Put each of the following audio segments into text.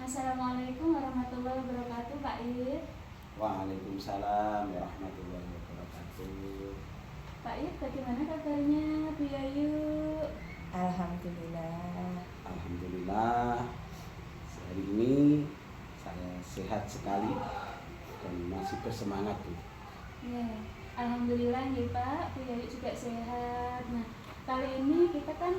Assalamualaikum warahmatullahi wabarakatuh, Pak Iyit. Waalaikumsalam warahmatullahi wabarakatuh. Pak Iyit, bagaimana kabarnya Bu Yayu? Alhamdulillah. Alhamdulillah, hari ini saya sehat sekali dan masih bersemangat, Bu. Ya, Alhamdulillah ya Pak, Bu Yayu juga sehat. Nah, kali ini kita kan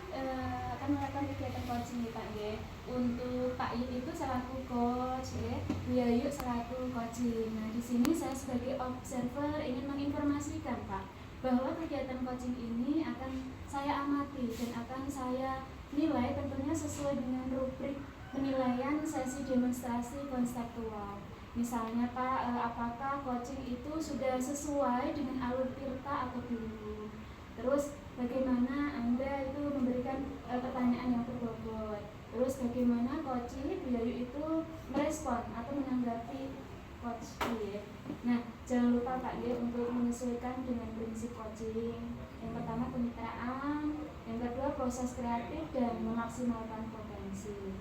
akan melakukan kegiatan coaching ya Pak ya. Untuk Pak Iyit itu selaku coach ya, Bu Yayu selaku coaching. Nah, di sini saya sebagai observer ingin menginformasikan Pak bahwa kegiatan coaching ini akan saya amati dan akan saya nilai tentunya sesuai dengan rubrik penilaian sesi demonstrasi konseptual. Misalnya Pak, apakah coaching itu sudah sesuai dengan alur tirta atau belum? Terus bagaimana Anda itu memberikan pertanyaan yang berbobot? Terus bagaimana coaching Bu Yayu itu merespon atau menanggapi coach ya? Nah, jangan lupa Pak ya untuk menyesuaikan dengan prinsip coaching. Yang pertama kemitraan, yang kedua proses kreatif dan memaksimalkan potensi.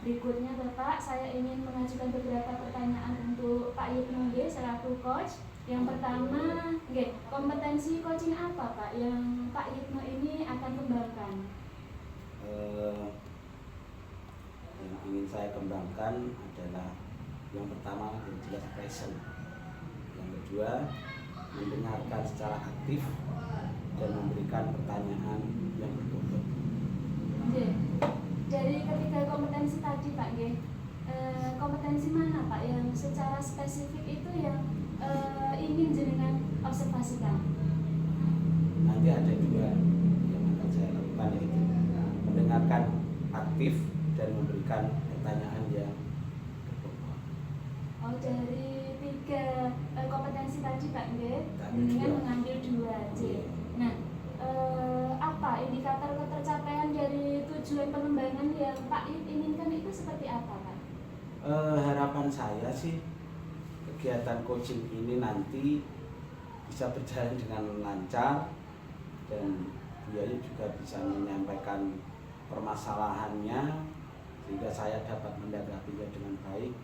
Berikutnya Bapak, saya ingin mengajukan beberapa pertanyaan untuk Pak Yitno selaku coach. Yang pertama, kompetensi coaching apa Pak yang Pak Yitno ini akan kembangkan? Yang ingin saya kembangkan adalah yang pertama yang jelas passion, yang kedua mendengarkan secara aktif dan memberikan pertanyaan yang berbobot. Dari ketiga kompetensi tadi Pak, kompetensi mana Pak yang secara spesifik itu yang ingin jenengan observasikan? Nanti ada dua yang akan saya lakukan, yaitu mendengarkan aktif dan memberikan pertanyaan yang berbobot. Oh, dari tiga kompetensi tadi Pak, dengan mengambil dua. Nah, apa indikator ketercapaian dari tujuan pengembangan yang Pak inginkan itu seperti apa Pak? Harapan saya sih kegiatan coaching ini nanti bisa berjalan dengan lancar dan Bu Yayu juga bisa menyampaikan permasalahannya sehingga saya dapat menanggapinya dengan baik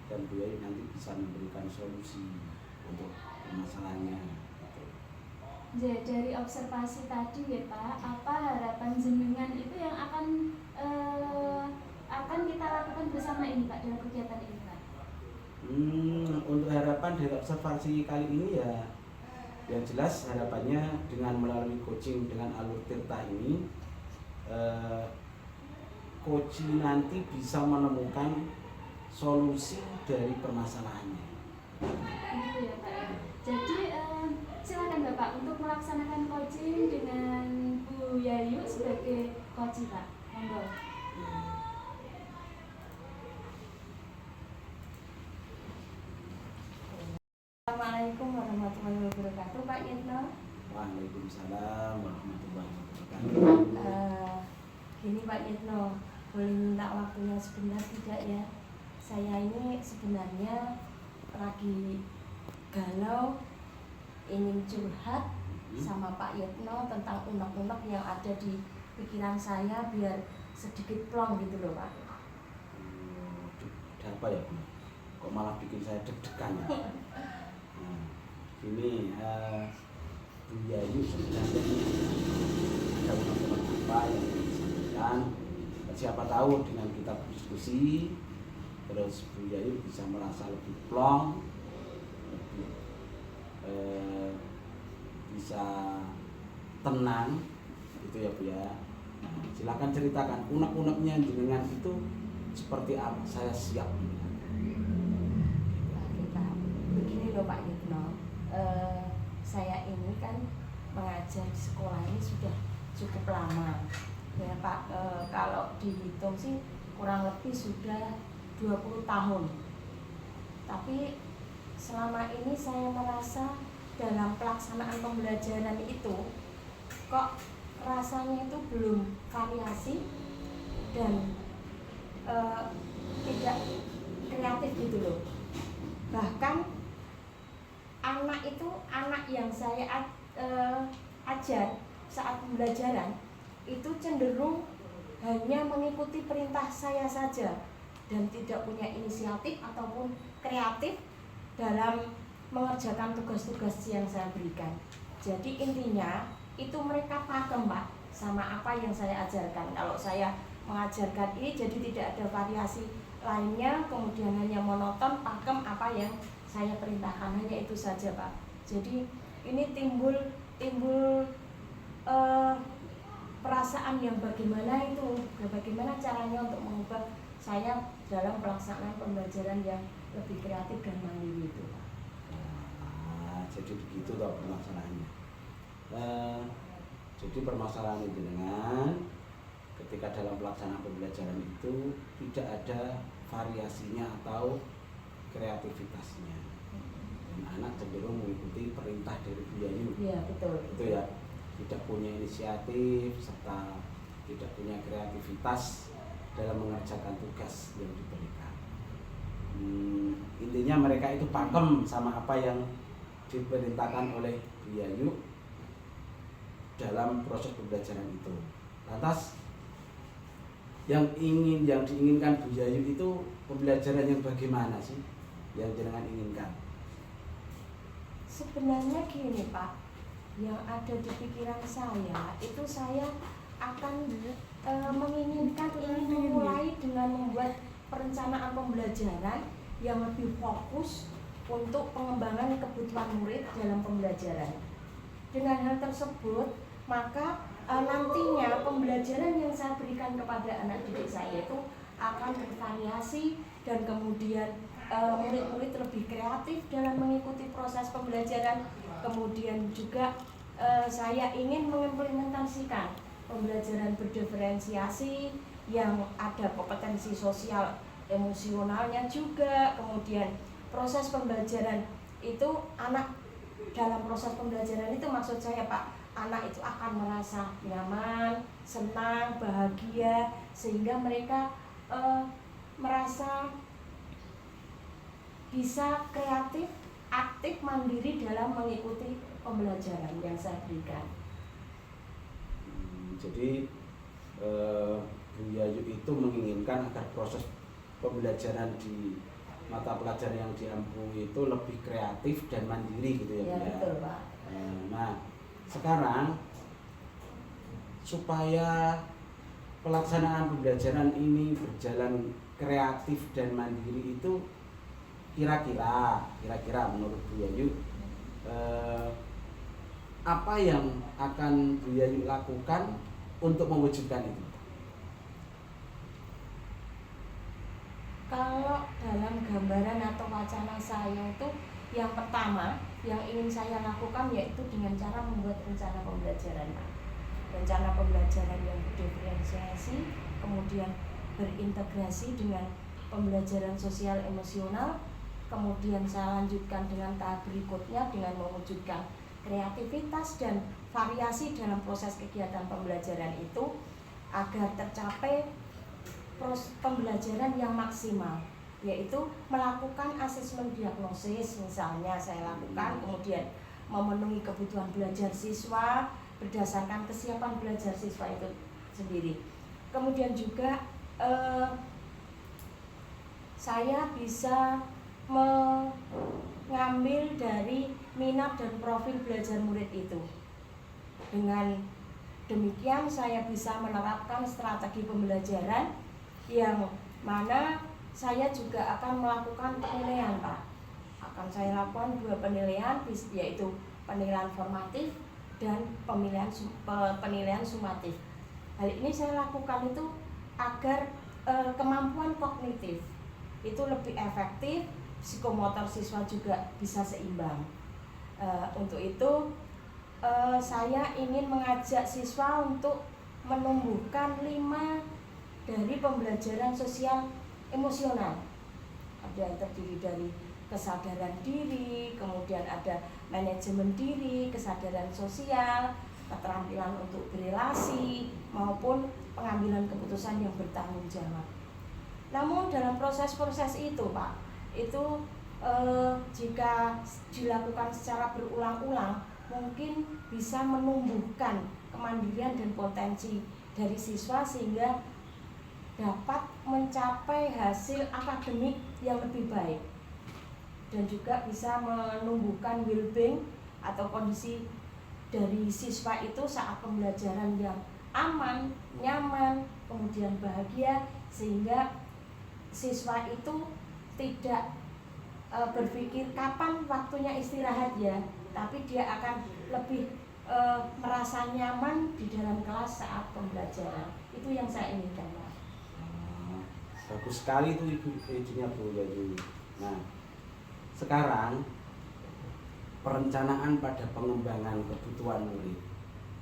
dan Bu Yayu nanti bisa memberikan solusi untuk permasalahannya. Ya, dari observasi tadi ya Pak, apa harapan jenengan itu yang akan kita lakukan bersama ini Pak dalam kegiatan ini Pak? Untuk harapan dari observasi kali ini ya, yang jelas harapannya dengan melalui coaching dengan alur tirta ini, coaching nanti bisa menemukan solusi dari permasalahannya. Itu ya Pak ya. Jadi silakan Bapak untuk melaksanakan coaching dengan Bu Yayu sebagai coach Pak. Monggo. Assalamualaikum warahmatullahi wabarakatuh, Pak Yitno. Waalaikumsalam warahmatullahi wabarakatuh. Gini Pak Yitno, boleh minta waktunya sebentar tidak ya? Saya ini sebenarnya lagi galau, ingin curhat sama Pak Yitno tentang unek-unek yang ada di pikiran saya biar sedikit plong gitu loh Pak. Ada apa ya Bu? Kok malah bikin saya deg-degan ya? Nah, ini Bu Yayu sebenarnya ada unek-unek apa yang ingin disampaikan. Siapa tahu dengan kita berdiskusi terus Bu Yayu bisa merasa lebih plong, lebih bisa tenang gitu ya Bu ya. Nah, silakan ceritakan unek-uneknya jenengan itu seperti apa, saya siap. Begini loh Pak Yitno, saya ini kan mengajar di sekolah ini sudah cukup lama ya Pak, kalau dihitung sih kurang lebih sudah 20 tahun. Tapi selama ini saya merasa dalam pelaksanaan pembelajaran itu kok rasanya itu belum variasi dan tidak kreatif gitu loh. Bahkan anak yang saya ajar saat pembelajaran itu cenderung hanya mengikuti perintah saya saja, dan tidak punya inisiatif ataupun kreatif dalam mengerjakan tugas-tugas yang saya berikan. Jadi intinya itu mereka pakem Pak sama apa yang saya ajarkan. Kalau saya mengajarkan ini jadi tidak ada variasi lainnya, kemudian hanya monoton, pakem apa yang saya perintahkan, hanya itu saja Pak. Jadi ini timbul perasaan yang bagaimana caranya untuk mengubah saya dalam pelaksanaan pembelajaran yang lebih kreatif dan mandiri itu Pak. Jadi begitu toh pelaksanaannya. Jadi permasalahan itu dengan ketika dalam pelaksanaan pembelajaran itu tidak ada variasinya atau kreativitasnya, dan anak cenderung mengikuti perintah dari Bu Yayu. Iya betul. Itu ya, tidak punya inisiatif serta tidak punya kreativitas dalam mengerjakan tugas yang diberikan. Intinya mereka itu pakem sama apa yang diperintahkan oleh Bu Yayu dalam proses pembelajaran itu. Lantas yang diinginkan Bu Yayu itu pembelajaran yang bagaimana sih yang jenengan inginkan? Sebenarnya gini Pak, yang ada di pikiran saya itu saya akan menginginkan ingin memulai dengan membuat perencanaan pembelajaran yang lebih fokus untuk pengembangan kebutuhan murid dalam pembelajaran. Dengan hal tersebut, maka nantinya pembelajaran yang saya berikan kepada anak didik saya itu akan bervariasi dan kemudian murid-murid lebih kreatif dalam mengikuti proses pembelajaran. Kemudian juga saya ingin mengimplementasikan pembelajaran berdiferensiasi yang ada kompetensi sosial emosionalnya juga. Kemudian proses pembelajaran itu anak dalam proses pembelajaran itu maksud saya Pak, anak itu akan merasa nyaman, senang, bahagia, sehingga mereka merasa bisa kreatif, aktif, mandiri dalam mengikuti pembelajaran yang saya berikan. Jadi Bu Yayu itu menginginkan agar proses pembelajaran di mata pelajaran yang diampu itu lebih kreatif dan mandiri gitu ya Bu ya. Betul Pak. Nah sekarang supaya pelaksanaan pembelajaran ini berjalan kreatif dan mandiri itu kira-kira menurut Bu Yayu apa yang akan Bu Yayu lakukan untuk mewujudkan itu? Kalau dalam gambaran atau wacana saya itu yang pertama yang ingin saya lakukan yaitu dengan cara membuat rencana pembelajaran. Rencana pembelajaran yang berdiferensiasi, kemudian berintegrasi dengan pembelajaran sosial emosional, kemudian saya lanjutkan dengan tahap berikutnya dengan mewujudkan kreativitas dan variasi dalam proses kegiatan pembelajaran itu agar tercapai pembelajaran yang maksimal, yaitu melakukan asesmen diagnosis misalnya saya lakukan, kemudian memenuhi kebutuhan belajar siswa berdasarkan kesiapan belajar siswa itu sendiri. Kemudian juga saya bisa mengambil dari minat dan profil belajar murid itu. Dengan demikian saya bisa menerapkan strategi pembelajaran yang mana saya juga akan melakukan penilaian Pak. Akan saya lakukan 2 penilaian, yaitu penilaian formatif dan penilaian sumatif. Hal ini saya lakukan itu agar kemampuan kognitif itu lebih efektif, psikomotor siswa juga bisa seimbang. Untuk itu saya ingin mengajak siswa untuk menumbuhkan 5 dari pembelajaran sosial emosional. Ada yang terdiri dari kesadaran diri, kemudian ada manajemen diri, kesadaran sosial, keterampilan untuk berelasi, maupun pengambilan keputusan yang bertanggung jawab. Namun dalam proses-proses itu Pak, itu jika dilakukan secara berulang-ulang mungkin bisa menumbuhkan kemandirian dan potensi dari siswa, sehingga dapat mencapai hasil akademik yang lebih baik dan juga bisa menumbuhkan well-being atau kondisi dari siswa itu saat pembelajaran yang aman, nyaman, kemudian bahagia, sehingga siswa itu tidak berpikir kapan waktunya istirahat ya, tapi dia akan lebih merasa nyaman di dalam kelas saat pembelajaran. Itu yang saya inginkan, Pak. Bagus sekali itu ibunya Bu Yayu. Nah, sekarang perencanaan pada pengembangan kebutuhan murid,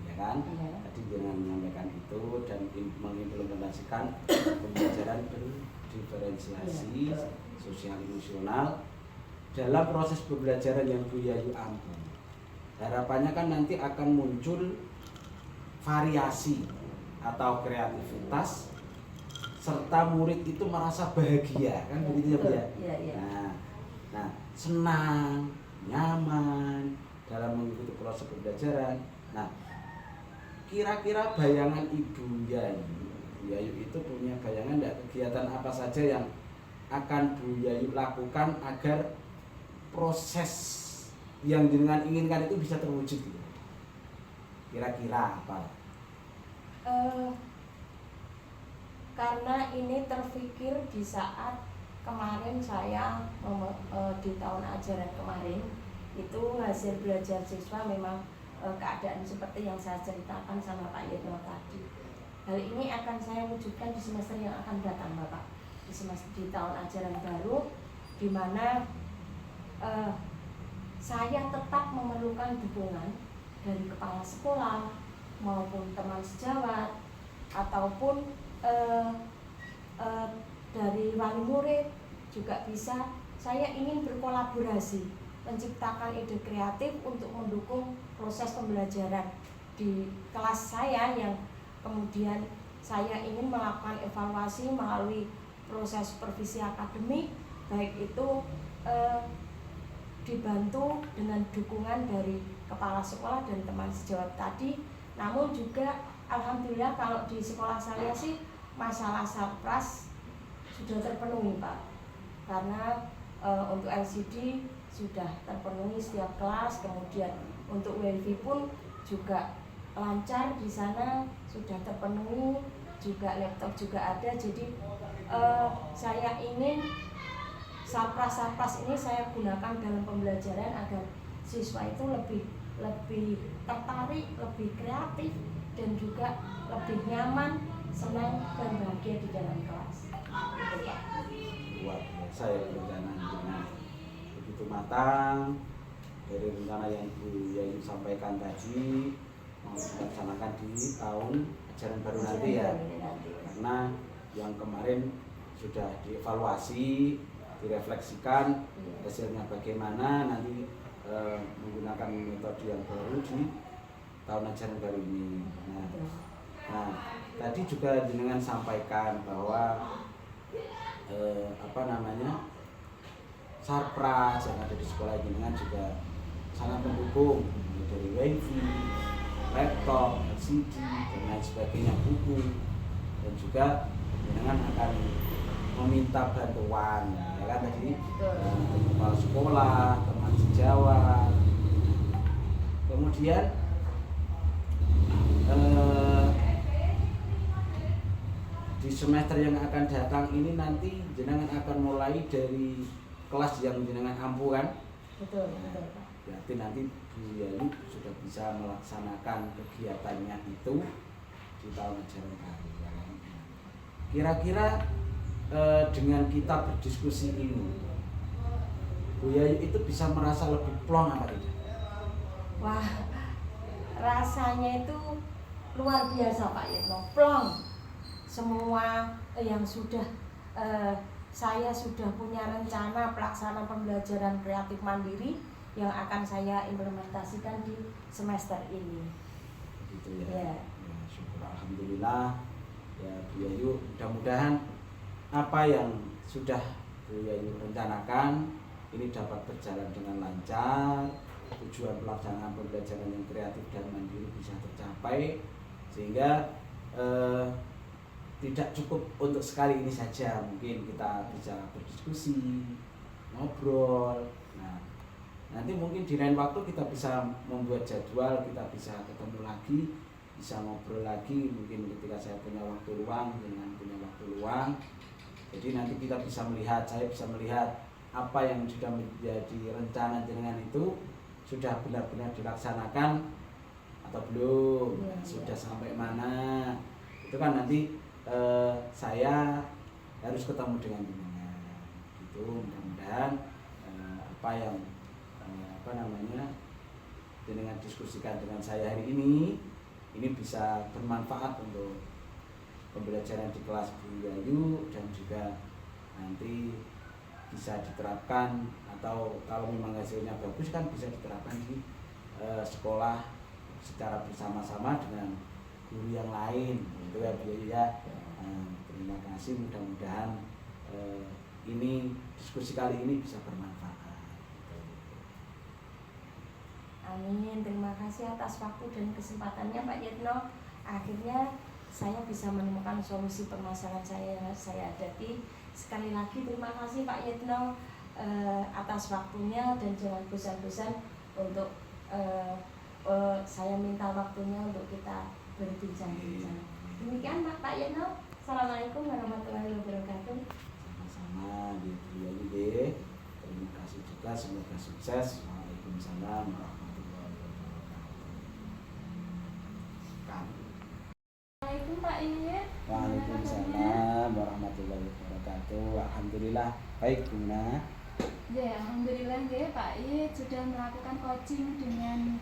ya kan? Iya. Tadi dengan menyampaikan itu dan mengimplementasikan pembelajaran berdiferensiasi Iya, sosial emosional dalam proses pembelajaran yang Bu Yayu ampu. Harapannya kan nanti akan muncul variasi atau kreativitas serta murid itu merasa bahagia, kan begitu ya Bu ya? Iya, iya. Nah, senang, nyaman dalam mengikuti proses pembelajaran. Nah, kira-kira bayangan Ibu Yayu itu punya bayangan enggak kegiatan apa saja yang akan Bu Yayu lakukan agar proses yang jenengan inginkan itu bisa terwujud gitu? Kira-kira apa? Karena ini terpikir di saat kemarin saya di tahun ajaran kemarin itu hasil belajar siswa memang keadaan seperti yang saya ceritakan sama Pak Yitno tadi. Hal ini akan saya wujudkan di semester yang akan datang, Bapak. Di tahun ajaran baru, di mana saya tetap memerlukan dukungan dari kepala sekolah maupun teman sejawat ataupun dari wali murid juga bisa. Saya ingin berkolaborasi menciptakan ide kreatif untuk mendukung proses pembelajaran di kelas saya, yang kemudian saya ingin melakukan evaluasi melalui proses supervisi akademik, baik itu dibantu dengan dukungan dari kepala sekolah dan teman sejawat tadi. Namun juga alhamdulillah kalau di sekolah saya sih masalah sarpras sudah terpenuhi, Pak, karena untuk LCD sudah terpenuhi setiap kelas, kemudian untuk WiFi pun juga lancar di sana, sudah terpenuhi, juga laptop juga ada. Jadi saya ingin sarpras ini saya gunakan dalam pembelajaran agar siswa itu lebih tertarik, lebih kreatif, dan juga lebih nyaman, senang, dan bahagia di dalam kelas. Itu, Pak. Luar biasa ya perencanaan begitu matang dari rencana yang Bu Yayu sampaikan tadi, mau dilaksanakan di tahun ajaran baru nanti ya, karena yang kemarin sudah dievaluasi, direfleksikan hasilnya bagaimana nanti menggunakan metode yang baru di tahun ajaran baru ini. Nah, tadi juga jenengan sampaikan bahwa sarpras yang ada di sekolah jenengan juga sangat mendukung, dari WiFi, laptop, LCD, dan lain sebagainya, buku, dan juga jenengan akan meminta bantuan, ya kan tadi, kepala sekolah, teman sejawat. Kemudian di semester yang akan datang ini nanti jenengan akan mulai dari kelas yang jenengan ampu kan? Betul, Pak. Berarti nanti Bu Yayu sudah bisa melaksanakan kegiatannya itu di tahun ajaran baru. Kira-kira dengan kita berdiskusi ini, Bu Yayu itu bisa merasa lebih plong apa tidak? Wah, rasanya itu luar biasa, Pak Yitno. Plong. Semua yang sudah saya sudah punya rencana pelaksanaan pembelajaran kreatif mandiri yang akan saya implementasikan di semester ini. Begitu ya. Ya. Ya, syukur alhamdulillah. Ya Bu Yayu, mudah-mudahan apa yang sudah Bu Yayu rencanakan ini dapat berjalan dengan lancar, tujuan pelaksanaan pembelajaran yang kreatif dan mandiri bisa tercapai, sehingga tidak cukup untuk sekali ini saja, mungkin kita bisa berdiskusi, ngobrol. Nah, nanti mungkin di lain waktu kita bisa membuat jadwal, kita bisa ketemu lagi, bisa ngobrol lagi, mungkin ketika saya punya waktu luang dengan punya waktu luang. Jadi nanti kita bisa melihat, saya bisa melihat apa yang sudah menjadi rencana jenengan itu sudah benar-benar dilaksanakan atau belum, sudah sampai mana. Itu kan nanti saya harus ketemu dengan jenengan gitu. Mudah-mudahan apa yang jenengan diskusikan dengan saya hari ini bisa bermanfaat untuk pembelajaran di kelas Bu Yayu, dan juga nanti bisa diterapkan, atau kalau memang hasilnya bagus kan bisa diterapkan di sekolah secara bersama-sama dengan guru yang lain, gitu ya Bu Yayu ya. Terima kasih, mudah-mudahan ini diskusi kali ini bisa bermanfaat. Amin, terima kasih atas waktu dan kesempatannya Pak Yitno. Akhirnya saya bisa menemukan solusi permasalahan saya hadapi. Sekali lagi terima kasih Pak Yitno atas waktunya, dan jangan bosan-bosan untuk saya minta waktunya untuk kita berbincang-bincang. Demikian Pak Yitno. Assalamualaikum warahmatullahi wabarakatuh. Sama-sama di Yayu. Terima kasih juga, semoga sukses. Waalaikumsalam warahmatullahi wabarakatuh. Assalamualaikum Pak Iye. Waalaikumsalam warahmatullahi wabarakatuh. Alhamdulillah baik Bunda. Ya, alhamdulillah ya Pak Iye sudah melakukan coaching dengan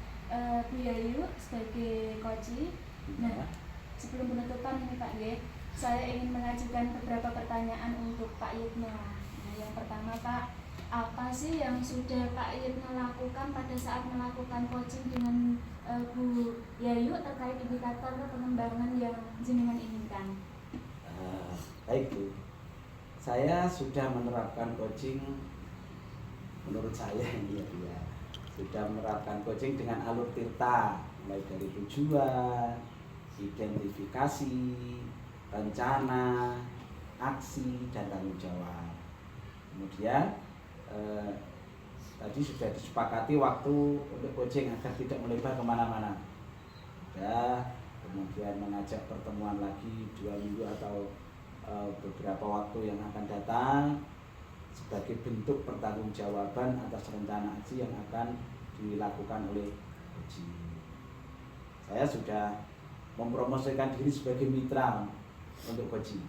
Bu Yayu sebagai coach. Nah, sebelum penutupan ini Pak Iye, saya ingin mengajukan beberapa pertanyaan untuk Pak Yitno. Nah, yang pertama Pak, apa sih yang sudah Pak Yitno lakukan pada saat melakukan coaching dengan Bu Yayu terkait indikator pengembangan yang jenengan inginkan? Baik Bu, saya sudah menerapkan coaching, menurut saya ini ya, sudah menerapkan coaching dengan alur tirta, mulai dari tujuan, identifikasi, rencana, aksi, dan tanggung jawab. Kemudian tadi sudah disepakati waktu untuk coaching agar tidak melebar kemana-mana. Kemudian mengajak pertemuan lagi 2 minggu atau beberapa waktu yang akan datang sebagai bentuk pertanggungjawaban atas rencana aksi yang akan dilakukan oleh coaching. Saya sudah mempromosikan diri sebagai mitra untuk coaching.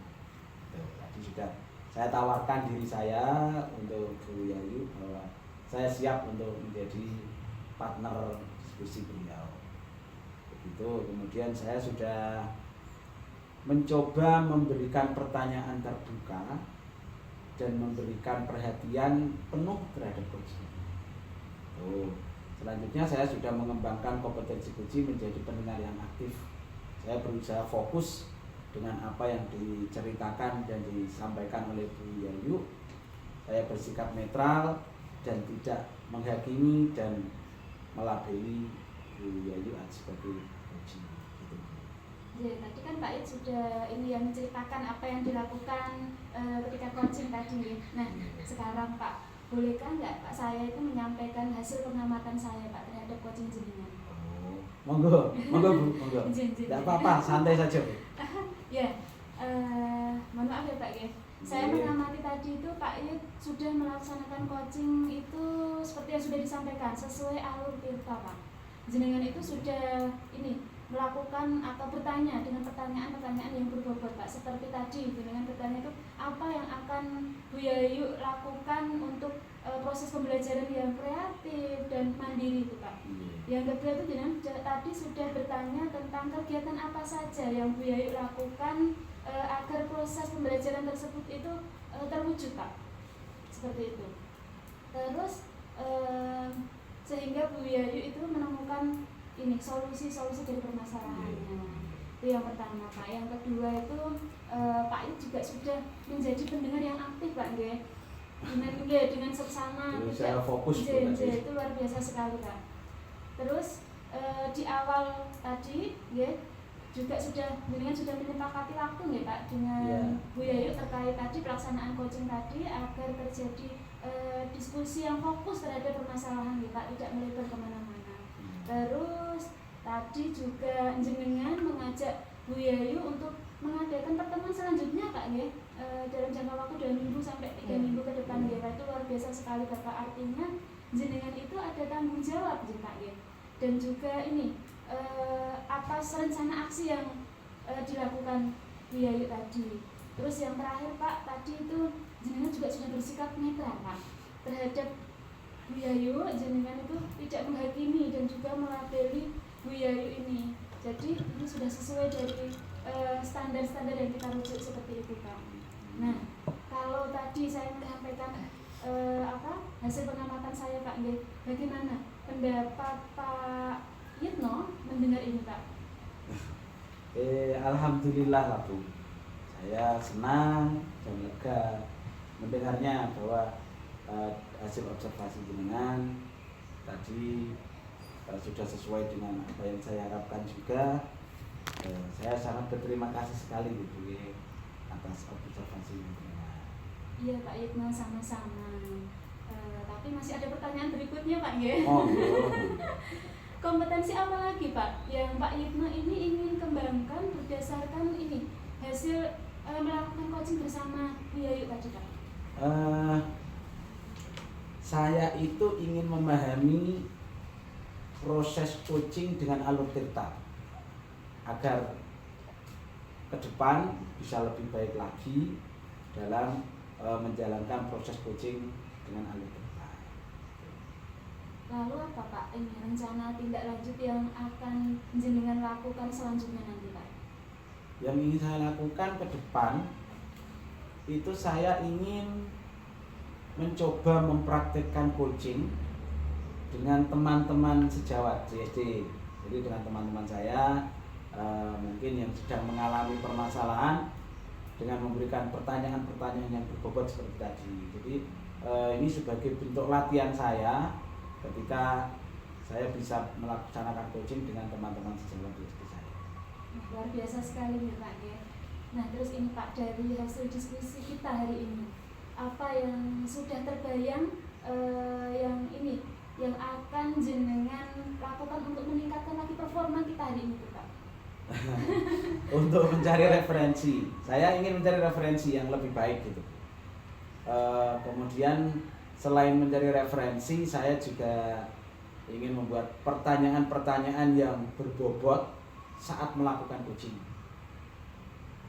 Tadi sudah saya tawarkan diri saya untuk Bu Yayu bahwa saya siap untuk menjadi partner diskusi beliau. Begitu. Kemudian saya sudah mencoba memberikan pertanyaan terbuka dan memberikan perhatian penuh terhadap coaching. Selanjutnya saya sudah mengembangkan kompetensi coaching menjadi pendengar yang aktif. Saya berusaha fokus dengan apa yang diceritakan dan disampaikan oleh Bu Yayu. Saya bersikap netral dan tidak menghakimi dan melabeli Bu Yayu sebagai coaching. Gitu. Ya, tadi kan Pak It sudah ini yang menceritakan apa yang dilakukan ketika coaching tadi. Nah, sekarang Pak, bolehkah nggak Pak saya itu menyampaikan hasil pengamatan saya Pak terhadap coaching jenengan? Monggo Bu, monggo. Tidak apa-apa, santai saja Bu. Ya, mohon maaf ya Pak ya. Saya mengamati tadi itu Pak It sudah melaksanakan coaching itu seperti yang sudah disampaikan sesuai alur tirta Pak. Jenengan itu sudah ini melakukan atau bertanya dengan pertanyaan-pertanyaan yang berbobot Pak. Seperti tadi dengan bertanya itu apa yang akan Bu Yayu lakukan untuk proses pembelajaran yang kreatif dan mandiri itu Pak. Yang kedua itu jenengan tadi sudah bertanya tentang kegiatan apa saja yang Bu Yayu lakukan agar proses pembelajaran tersebut itu terwujud Pak. Seperti itu. Terus sehingga Bu Yayu itu menemukan ini solusi-solusi dari permasalahannya. Itu yang pertama Pak. Yang kedua itu Pak It juga sudah menjadi pendengar yang aktif Pak nggih. Dengan seksama tidak fokus itu luar biasa sekali Pak. Terus di awal tadi juga jenengan sudah menyepakati waktu nggih Pak dengan Iya. Bu Yayu terkait tadi pelaksanaan coaching tadi agar terjadi diskusi yang fokus terhadap permasalahan nggih Pak, tidak melebar kemana-mana. Terus tadi juga jenengan mengajak Bu Yayu untuk mengadakan pertemuan selanjutnya Pak nggih, dalam jangka waktu 2 minggu sampai 3 minggu ke depan nggih Pak. Itu luar biasa sekali Bapak, artinya jenengan itu ada tanggung jawab nggih Pak nggih. Dan juga ini atas rencana aksi yang dilakukan Bu Yayu tadi. Terus yang terakhir Pak, tadi itu jenengan juga sudah bersikap netral Pak terhadap Bu Yayu. Jenengan itu tidak menghakimi dan juga melabeli Bu Yayu ini. Jadi ini sudah sesuai dari standar-standar yang kita rujuk seperti itu Pak. Nah, kalau tadi saya menyampaikan hasil pengamatan saya Pak, bagaimana pendapat Pak Yitno mendengar ini Pak? Alhamdulillah lah Bu, saya senang dan lega mendengarnya bahwa hasil observasi jenengan tadi sudah sesuai dengan apa yang saya harapkan juga. Saya sangat berterima kasih sekali gitu atas observasi jenengan. Iya Pak Yitno, sama-sama. Tapi masih ada pertanyaan berikutnya Pak ya. Oh iya. Kompetensi apa lagi Pak yang Pak Yitno ini ingin kembangkan berdasarkan ini hasil melakukan coaching bersama Bu Yayu tadi Pak? Saya itu ingin memahami proses coaching dengan alur tirta agar ke depan bisa lebih baik lagi dalam menjalankan proses coaching dengan alur tirta. Lalu apa Pak ini rencana tindak lanjut yang akan jenengan lakukan selanjutnya nanti Pak? Yang ingin saya lakukan ke depan itu saya ingin mencoba mempraktekkan coaching dengan teman-teman sejawat JSD. Jadi dengan teman-teman saya mungkin yang sedang mengalami permasalahan dengan memberikan pertanyaan-pertanyaan yang berbobot seperti tadi. Jadi ini sebagai bentuk latihan saya ketika saya bisa melaksanakan coaching dengan teman-teman sejawat JSD saya. Luar biasa sekali nih Pak ya. Nah terus ini Pak, dari hasil diskusi kita hari ini, apa yang sudah terbayang yang akan jenengan lakukan untuk meningkatkan lagi performa kita hari ini Pak? Untuk mencari referensi, saya ingin mencari referensi yang lebih baik gitu. Kemudian selain mencari referensi, saya juga ingin membuat pertanyaan-pertanyaan yang berbobot saat melakukan coaching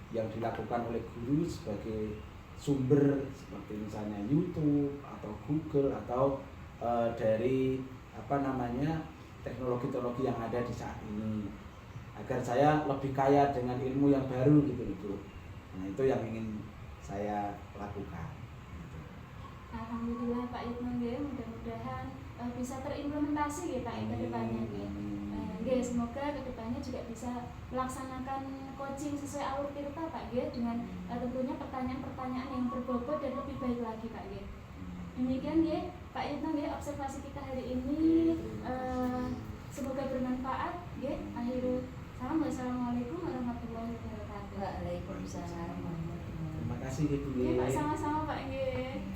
yang dilakukan oleh guru sebagai sumber seperti misalnya YouTube atau Google atau dari teknologi-teknologi yang ada di saat ini, agar saya lebih kaya dengan ilmu yang baru gitu Bu. Nah itu yang ingin saya lakukan. Alhamdulillah Pak Yitno nggih, mudah-mudahan bisa terimplementasi ya Pak ke depannya nggih. Nggih, semoga ke depannya juga bisa melaksanakan coaching sesuai alur tirta Pak nggih, dengan tentunya pertanyaan-pertanyaan yang berbobot dan lebih baik lagi Pak nggih. Demikian nggih Pak Yitno nggih observasi kita hari ini, semoga bermanfaat nggih. Assalamualaikum warahmatullahi wabarakatuh. Waalaikumsalam warahmatullahi wabarakatuh. Terima kasih Bu. Nggih Pak, sama-sama Pak nggih.